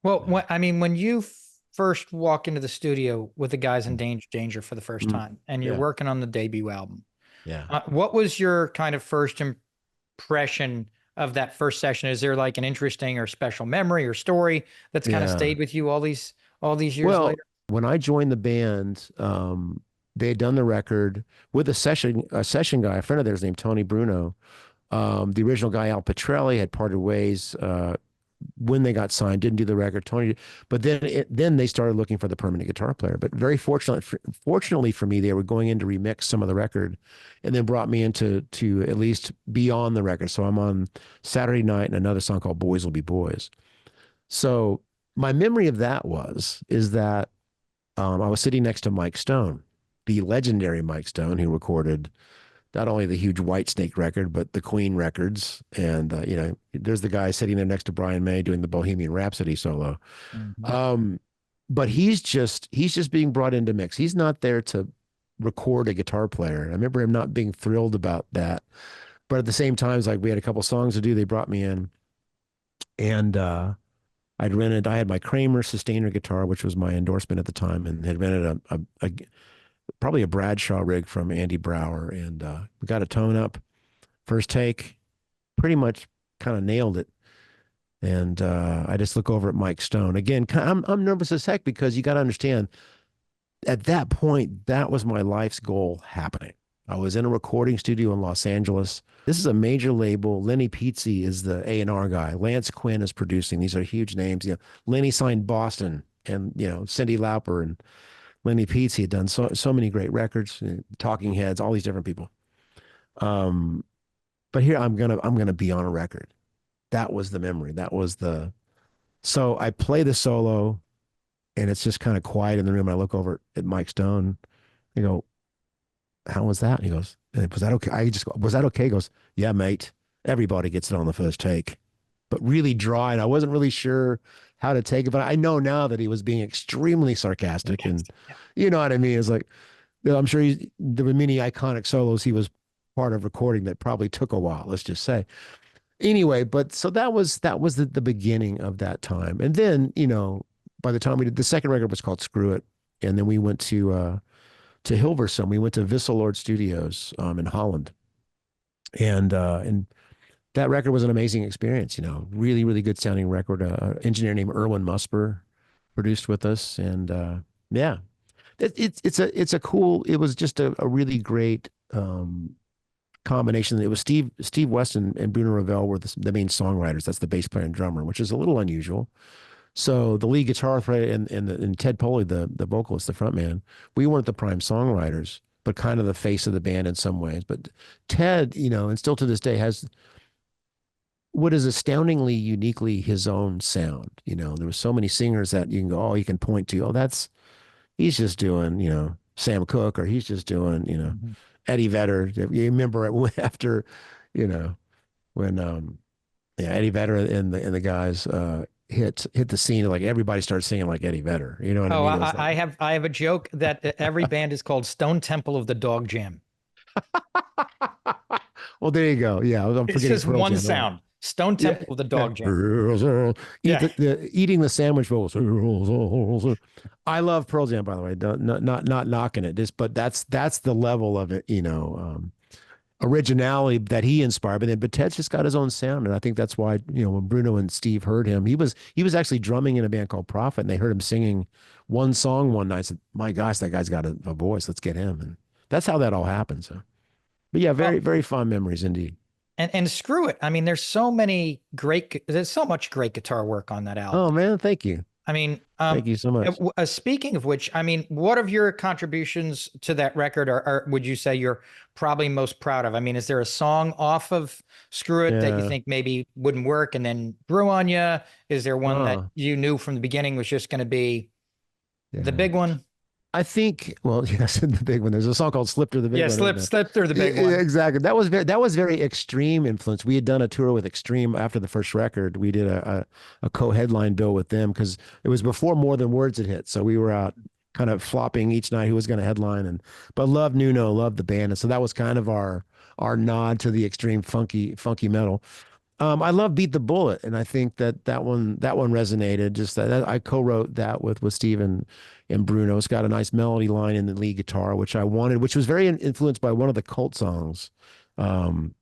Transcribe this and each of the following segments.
Well, when you first walk into the studio with the guys in Danger for the first Mm, time, and you're yeah, working on the debut album, yeah, what was your kind of first impression of that first session? Is there like an interesting or special memory or story that's kind of yeah. stayed with you all these years Well, later? when I joined the band, they had done the record with a session guy, a friend of theirs named Tony Bruno. The original guy, Al Petrelli, had parted ways when they got signed, didn't do the record. Tony, but then they started looking for the permanent guitar player. But very fortunately for me, they were going in to remix some of the record, and then brought me into to at least be on the record. So I'm on Saturday Night and another song called Boys Will Be Boys. So my memory of that is that I was sitting next to Mike Stone, the legendary Mike Stone, who recorded not only the huge Whitesnake record, but the Queen records. And, there's the guy sitting there next to Brian May doing the Bohemian Rhapsody solo. Mhm. Um, but he's just being brought into mix. He's not there to record a guitar player. I remember him not being thrilled about that. But at the same time, it's like we had a couple songs to do. They brought me in, and I had my Kramer Sustainer guitar, which was my endorsement at the time, and had rented probably a Bradshaw rig from Andy Brower, and we got a tone up first take, pretty much kind of nailed it. And I just look over at Mike Stone again. I'm nervous as heck because you got to understand at that point that was my life's goal happening. I was in a recording studio in Los Angeles. This is a major label. Lenny Pizzi is the A&R guy. Lance Quinn is producing. These are huge names. Lenny signed Boston, and Cyndi Lauper and Lenny Pizzi had done so many great records, Talking Heads, all these different people. Um, but here I'm gonna be on a record. That was the memory. So I play the solo, and it's just kind of quiet in the room. I look over at Mike Stone. I go, "How was that?" He goes, "Was that okay?" I just go, "Was that okay?" He goes, "Yeah, mate. Everybody gets it on the first take." But really dry, and I wasn't really sure how to take it. But I know now that he was being extremely sarcastic, and you know what I mean. It's like, I'm sure there were many iconic solos he was part of recording that probably took a while. Let's just say. Anyway, but so that was the beginning of that time, and then by the time we did the second record was called Screw It, and then we went to Hilversum. We went to Wisseloord Studios in Holland, and that record was an amazing experience. Really really good sounding record. Engineer named Erwin Musper produced with us, and yeah, it's a cool. It was just a really great combination. It was Steve West and Bruno Ravel were the main songwriters. That's the bass player and drummer, which is a little unusual. So the lead guitar player and Ted Poley, the vocalist, the front man, we weren't the prime songwriters, but kind of the face of the band in some ways. But Ted, and still to this day has what is astoundingly uniquely his own sound. There were so many singers that you can go, oh, you can point to, oh, he's just doing, Sam Cooke, or he's just doing, Mhm. Eddie Vedder. You remember after, you know, when yeah, Eddie Vedder and the guys hit the scene, like everybody started singing like Eddie Vedder. You know what I Oh, mean? It was like, I have a joke that every band is called Stone Temple of the Dog Jam. well, there you go. Yeah, I'm It's forgetting just Pearl one Jam. Right? sound. Stone Yeah, Temple of the yeah. Dog Jam. Eat Yeah. eating the sandwich bowls. I love Pearl Jam, by the way. Not knocking it. But that's the level of it. Originality that he inspired. But Ted's just got his own sound, and I think that's why when Bruno and Steve heard him, he was actually drumming in a band called Prophet, and they heard him singing one song one night. Said, "My gosh, that guy's got a voice. Let's get him." And that's how that all happened. So, but yeah, Well, very very fond memories indeed. and screw it. There's so much great guitar work on that Oh album. man, thank you, I mean, thank you so much. speaking of which, what of your contributions to that record would you say you're probably most proud of? Is there a song off of Screw It that you Yeah. think maybe wouldn't work and then grew on you? Is there one that Oh you knew from the beginning was just going to be the yeah. big one? I think, well, yes, the big one. There's a song called "Slip to the Big Yeah, One," isn't slip through the big Yeah, one. exactly. That was very Extreme influence. We had done a tour with Extreme after the first record. We did a co-headline bill with them because it was before More Than Words had hit. So we were out kind of flopping each night who was going to headline, but loved Nuno, loved the band, and so that was kind of our nod to the extreme funky metal. I love Beat the Bullet, and I think that one resonated. Just that I co-wrote that with Steve and Bruno. It's got a nice melody line in the lead guitar, which I wanted, which was very influenced by one of the Cult songs. Um,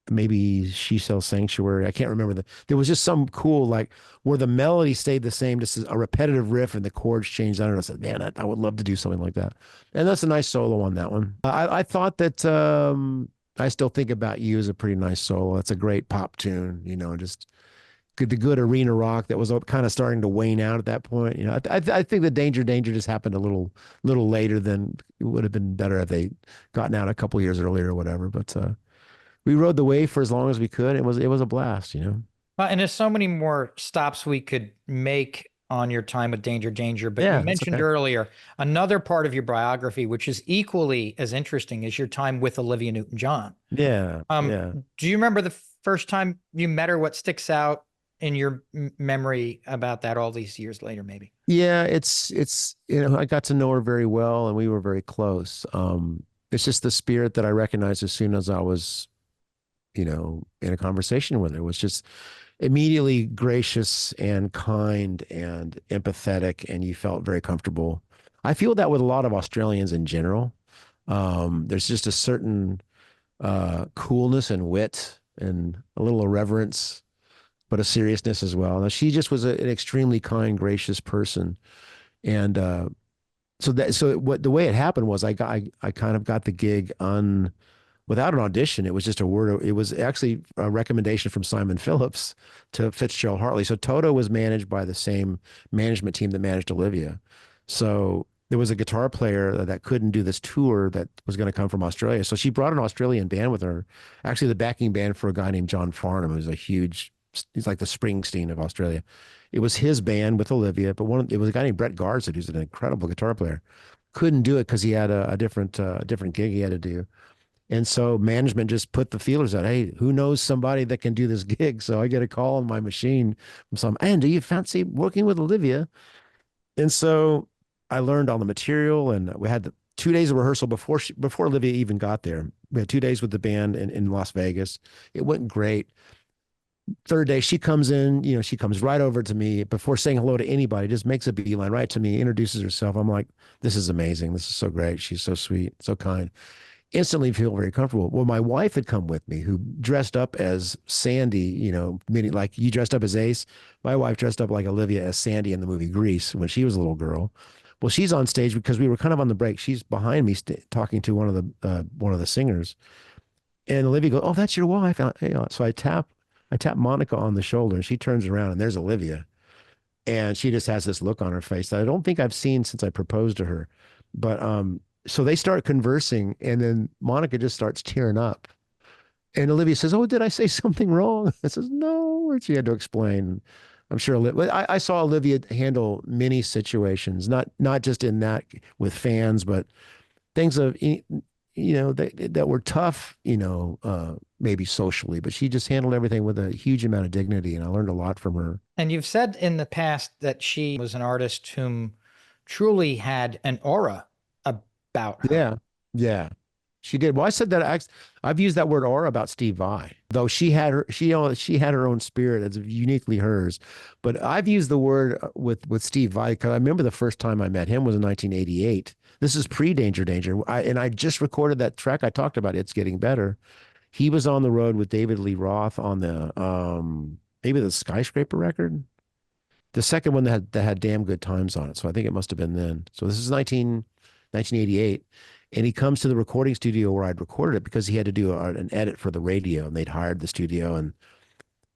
Maybe She Sells Sanctuary. I can't remember there was just some cool, like, where the melody stayed the same, just a repetitive riff and the chords changed. I don't know. I said, man, I would love to do something like that. And that's a nice solo on that one. I thought that I Still Think About You is a pretty nice solo. It's a great pop tune, just the good arena rock that was kind of starting to wane out at that point. I think the Danger Danger just happened a little later than it would have been better if they gotten out a couple years earlier or whatever. But we rode the wave for as long as we could. It was a blast. And there's so many more stops we could make on your time with Danger Danger, but Yeah, you that's mentioned okay. earlier another part of your biography, which is equally as interesting, is your time with Olivia Newton-John. Yeah, Um, yeah. do you remember the first time you met her? What sticks out in your memory about that all these years later, maybe? Yeah, it's I got to know her very well and we were very close. It's just the spirit that I recognized as soon as I was, in a conversation with her. It was just immediately gracious and kind and empathetic, and you felt very comfortable. I feel that with a lot of Australians in general. There's just a certain coolness and wit and a little irreverence, but a seriousness as well. Now, she just was an extremely kind, gracious person, and what the way it happened was I kind of got the gig without an audition. It was just it was actually a recommendation from Simon Phillips to Fitzgerald Hartley. So Toto was managed by the same management team that managed Olivia. So there was a guitar player that couldn't do this tour that was going to come from Australia. So she brought an Australian band with her, actually the backing band for a guy named John Farnham, who's he's like the Springsteen of Australia. It was his band with Olivia, but it was a guy named Brett Garzett, who's an incredible guitar player. Couldn't do it because he had a different gig he had to do. And so management just put the feelers out. Hey, who knows somebody that can do this gig? So I get a call on my machine from some, and do you fancy working with Olivia? And so I learned all the material, and we had 2 days of rehearsal before Olivia even got there. We had 2 days with the band in Las Vegas. It went great. Third day, she comes in, she comes right over to me before saying hello to anybody, just makes a beeline right to me, introduces herself. I'm like, this is amazing. This is so great. She's so sweet, so kind. Instantly feel very comfortable. Well, my wife had come with me, who dressed up as Sandy, meaning like you dressed up as Ace. My wife dressed up like Olivia as Sandy in the movie Grease when she was a little girl. Well, she's on stage because we were kind of on the break. She's behind me talking to one of the singers, and Olivia goes, "Oh, that's your wife." So I tap Monica on the shoulder, and she turns around, and there's Olivia, and she just has this look on her face that I don't think I've seen since I proposed to her. But so they start conversing, and then Monica just starts tearing up. And Olivia says, "Oh, did I say something wrong?" I says, "No." And she had to explain. I'm sure I saw Olivia handle many situations, not just in that with fans, but things that were tough, maybe socially, but she just handled everything with a huge amount of dignity, and I learned a lot from her. And you've said in the past that she was an artist whom truly had an aura about her. Yeah, yeah, she did. Well, I said that I've used that word aura about Steve Vai, though she had her own spirit that's uniquely hers. But I've used the word with Steve Vai because I remember the first time I met him was in 1988. This is pre-Danger Danger. I just recorded that track I talked about. It's Getting Better. He was on the road with David Lee Roth on the maybe the Skyscraper record, the second one that had Damn Good Times on it. So I think it must have been then. So this is 1988. And he comes to the recording studio where I'd recorded it because he had to do an edit for the radio, and they'd hired the studio, and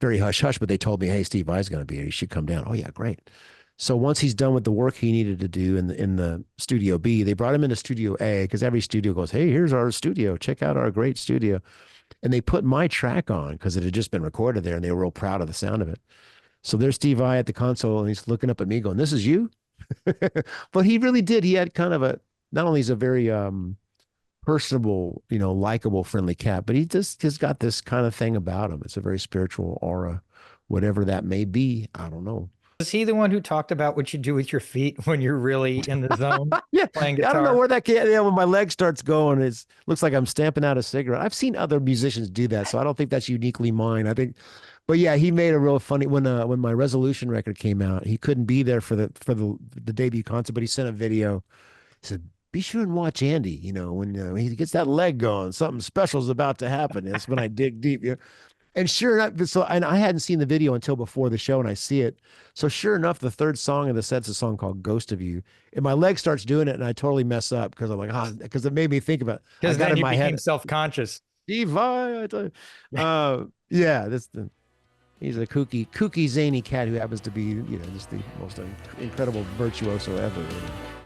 very hush hush, but they told me, "Hey, Steve Vai's going to be here. You should come down." Oh yeah, great. So once he's done with the work he needed to do in the studio B, they brought him into studio A because every studio goes, "Hey, here's our studio. Check out our great studio." And they put my track on because it had just been recorded there, and they were real proud of the sound of it. So there's Steve Vai at the console, and he's looking up at me going, "This is you?" But he really did. He had kind of not only is a very personable, likable, friendly cat, but he just has got this kind of thing about him. It's a very spiritual aura, whatever that may be. I don't know. Was he the one who talked about what you do with your feet when you're really in the zone Yeah, playing I don't know guitar? where that can. Yeah, when my leg starts going, looks like I'm stamping out a cigarette. I've seen other musicians do that, so I don't think that's uniquely mine. I think But yeah, he made a real funny when my Resolution record came out. He couldn't be there for the debut concert, but he sent a video. He said, "Be sure and watch Andy. When he gets that leg going, something special is about to happen." That's when I dig deep. And sure enough, and I hadn't seen the video until before the show, and I see it. So sure enough, the third song of the set's a song called "Ghost of You," and my leg starts doing it, and I totally mess up because I'm like, because it made me think about. I Because got then in you my became head, self-conscious. Steve Vai. Yeah, he's a kooky, zany cat who happens to be, just the most incredible virtuoso ever.